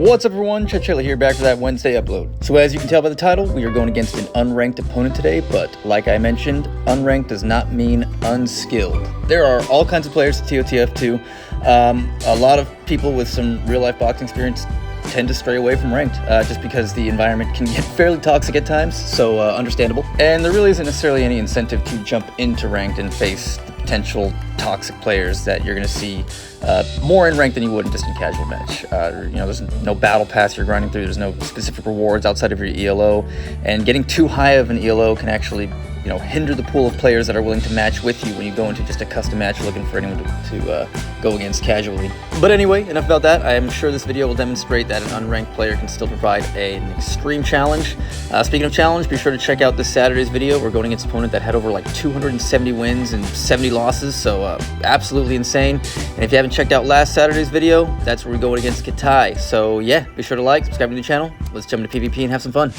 What's up everyone, Chilla here, back for that Wednesday upload. So as you can tell by the title, we are going against an unranked opponent today, but like I mentioned, unranked does not mean unskilled. There are all kinds of players at TOTF2. A lot of people with some real life boxing experience tend to stray away from ranked, just because the environment can get fairly toxic at times, so understandable. And there really isn't necessarily any incentive to jump into ranked and face the potential toxic players that you're going to see more in ranked than you would in just a casual match. There's no battle pass you're grinding through, there's no specific rewards outside of your ELO, and getting too high of an ELO can actually hinder the pool of players that are willing to match with you when you go into just a custom match looking for anyone to go against casually. But anyway, enough about that. I am sure this video will demonstrate that an unranked player can still provide an extreme challenge. Speaking of challenge, be sure to check out this Saturday's video. We're going against an opponent that had over like 270 wins and 70 losses, so absolutely insane. And if you haven't checked out last Saturday's video, that's where we're going against Katai. So yeah, be sure to like, subscribe to the channel. Let's jump into PvP and have some fun.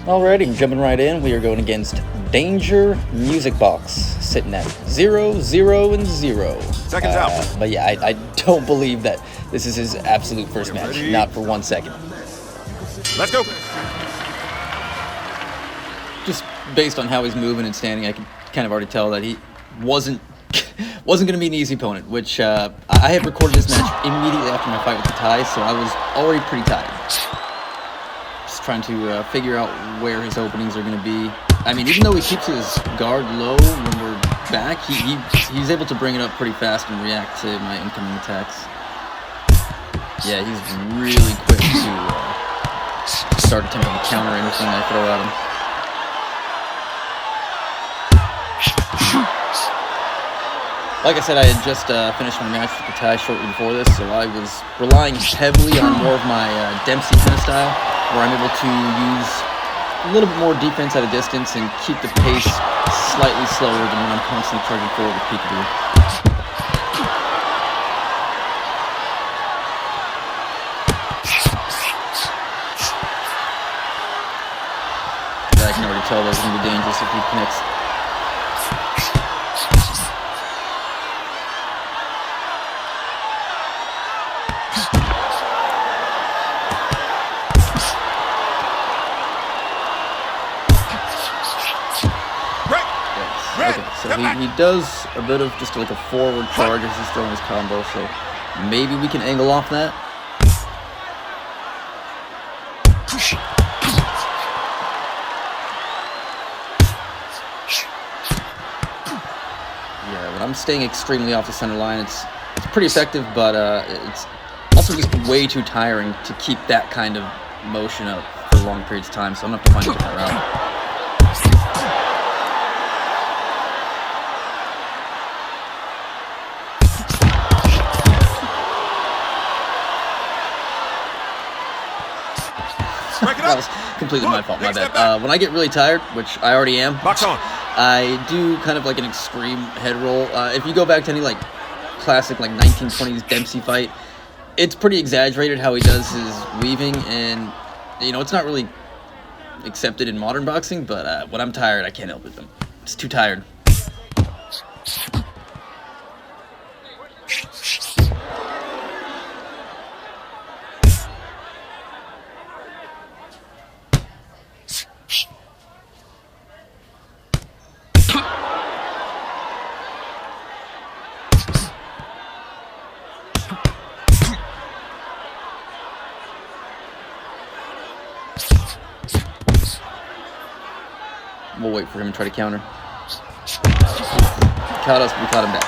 Alrighty, jumping right in, we are going against Danger Music Box, sitting at 0, 0, and 0. Seconds out. But yeah, I don't believe that this is his absolute first match, ready? not for 1 second. Let's go. Just based on how he's moving and standing, I can kind of already tell that he wasn't going to be an easy opponent, which I had recorded this match immediately after my fight with Katai, so I was already pretty tired. Just trying to figure out where his openings are going to be. I mean, even though he keeps his guard low when we're back, he's able to bring it up pretty fast and react to my incoming attacks. Yeah, he's really quick to start attempting to counter anything I throw at him. Like I said, I had just finished my match with Katai shortly before this, so I was relying heavily on more of my Dempsey kind of style, where I'm able to use a little bit more defense at a distance and keep the pace slightly slower than when I'm constantly charging forward with peekaboo. I can already tell that it's going to be dangerous if he connects. Okay, so he does a bit of just like a forward charge as he's throwing his combo, so maybe we can angle off that. Yeah, but I'm staying extremely off the center line. It's pretty effective, but it's also just way too tiring to keep that kind of motion up for long periods of time, so I'm going to have to find a different route. That was completely my fault, my bad. When I get really tired, which I already am, I do kind of like an extreme head roll. If you go back to any like classic like 1920s Dempsey fight, it's pretty exaggerated how he does his weaving, and it's not really accepted in modern boxing, but when I'm tired, I can't help it. I'm just too tired. We'll wait for him to try to counter. Caught us, we caught him back.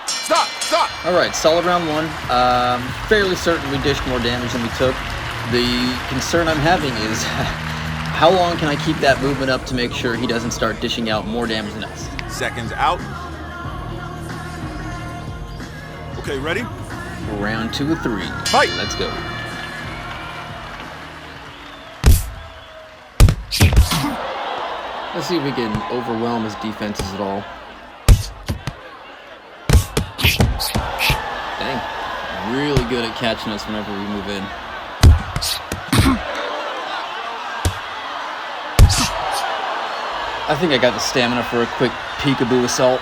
Stop! Alright, solid round one. Fairly certain we dished more damage than we took. The concern I'm having is how long can I keep that movement up to make sure he doesn't start dishing out more damage than us? Seconds out. Okay, ready? Round 2 of 3. Fight! Let's go. Let's see if we can overwhelm his defenses at all. Dang. Really good at catching us whenever we move in. I think I got the stamina for a quick peekaboo assault.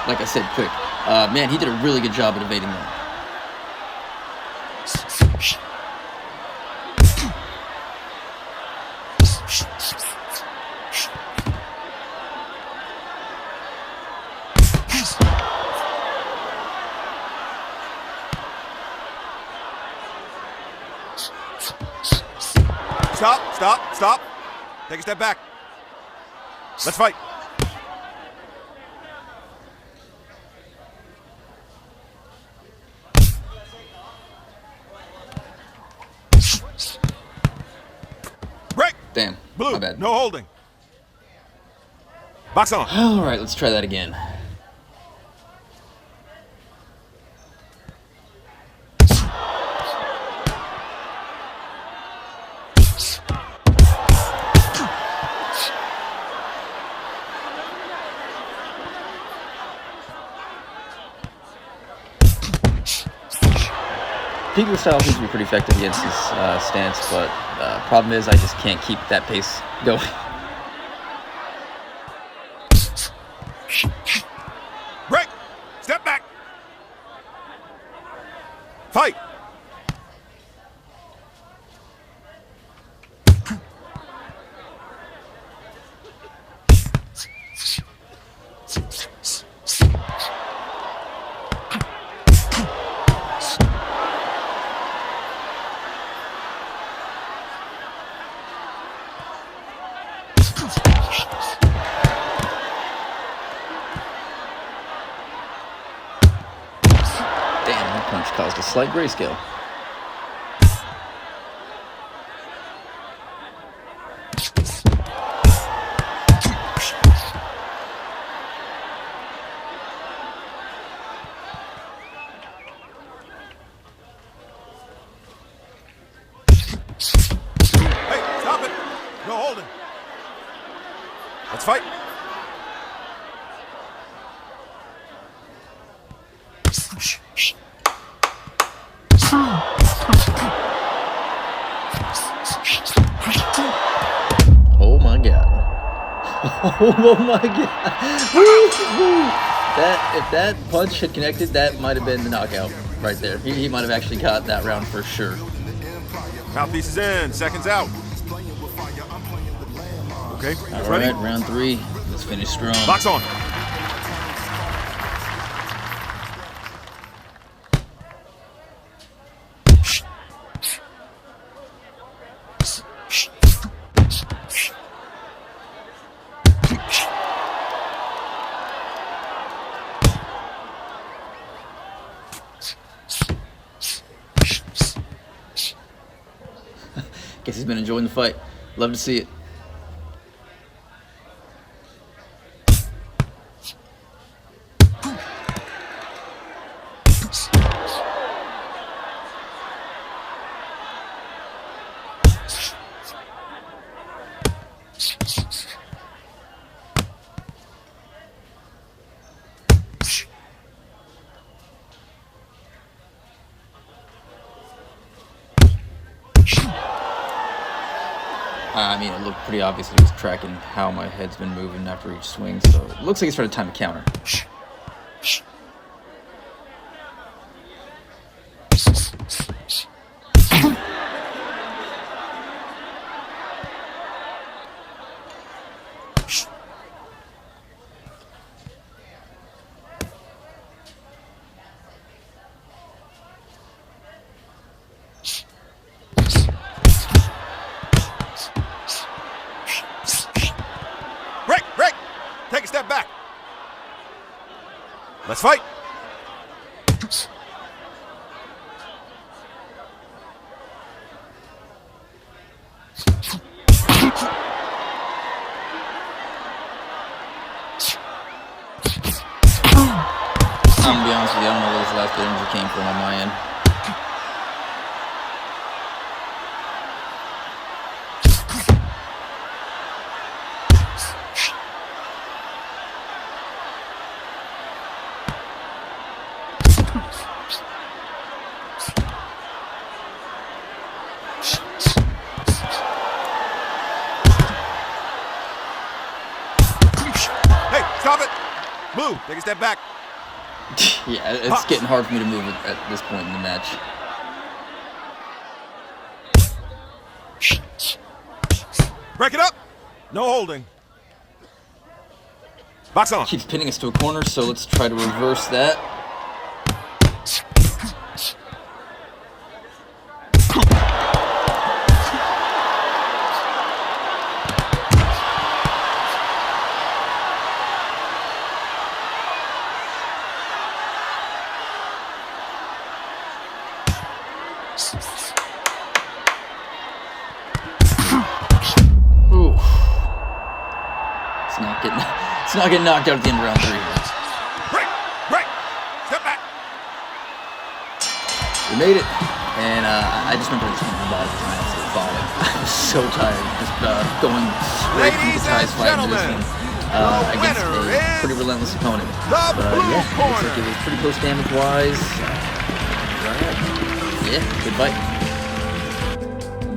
Like I said, quick. Man, he did a really good job at evading that. Stop. Take a step back. Let's fight. Break. Damn. Blue. My bad. No holding. Box on. All right, let's try that again. Peekaboo style seems to be pretty effective against his stance, but problem is I just can't keep that pace going. Break. Step back. Fight. Damn, that punch caused a slight grayscale. Hey, stop it. No holding. Let's fight. Oh my god. Oh my god. Woo! If that punch had connected, that might have been the knockout right there. He might have actually got that round for sure. Mouthpiece is in. Seconds out. Okay. All Ready? right, round 3. Let's finish strong. Box on. Guess he's been enjoying the fight. Love to see it. I mean, it looked pretty obvious that he was tracking how my head's been moving after each swing, so it looks like he's trying to time a counter. Break. Take a step back. Let's fight. I'm gonna be honest with you, I don't know where this last bit of energy came from on my end. Hey, stop it! Blue, take a step back. Yeah, it's getting hard for me to move at this point in the match. Break it up. No holding. Box on. Keeps pinning us to a corner, so let's try to reverse that. Ooh. It's not getting knocked out at the end of round 3 here. Break! Step back! We made it. And I just remember just my body trying to falling. I was so tired. Just going straight from the ties fight into this one. Against a pretty relentless opponent. But yeah, looks like it was pretty close damage-wise. Yeah, good fight.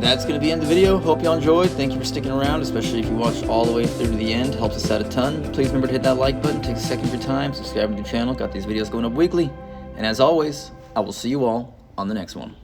That's going to be the end of the video. Hope y'all enjoyed. Thank you for sticking around, especially if you watched all the way through to the end. Helps us out a ton. Please remember to hit that like button. Take a second of your time. Subscribe to the channel. Got these videos going up weekly. And as always, I will see you all on the next one.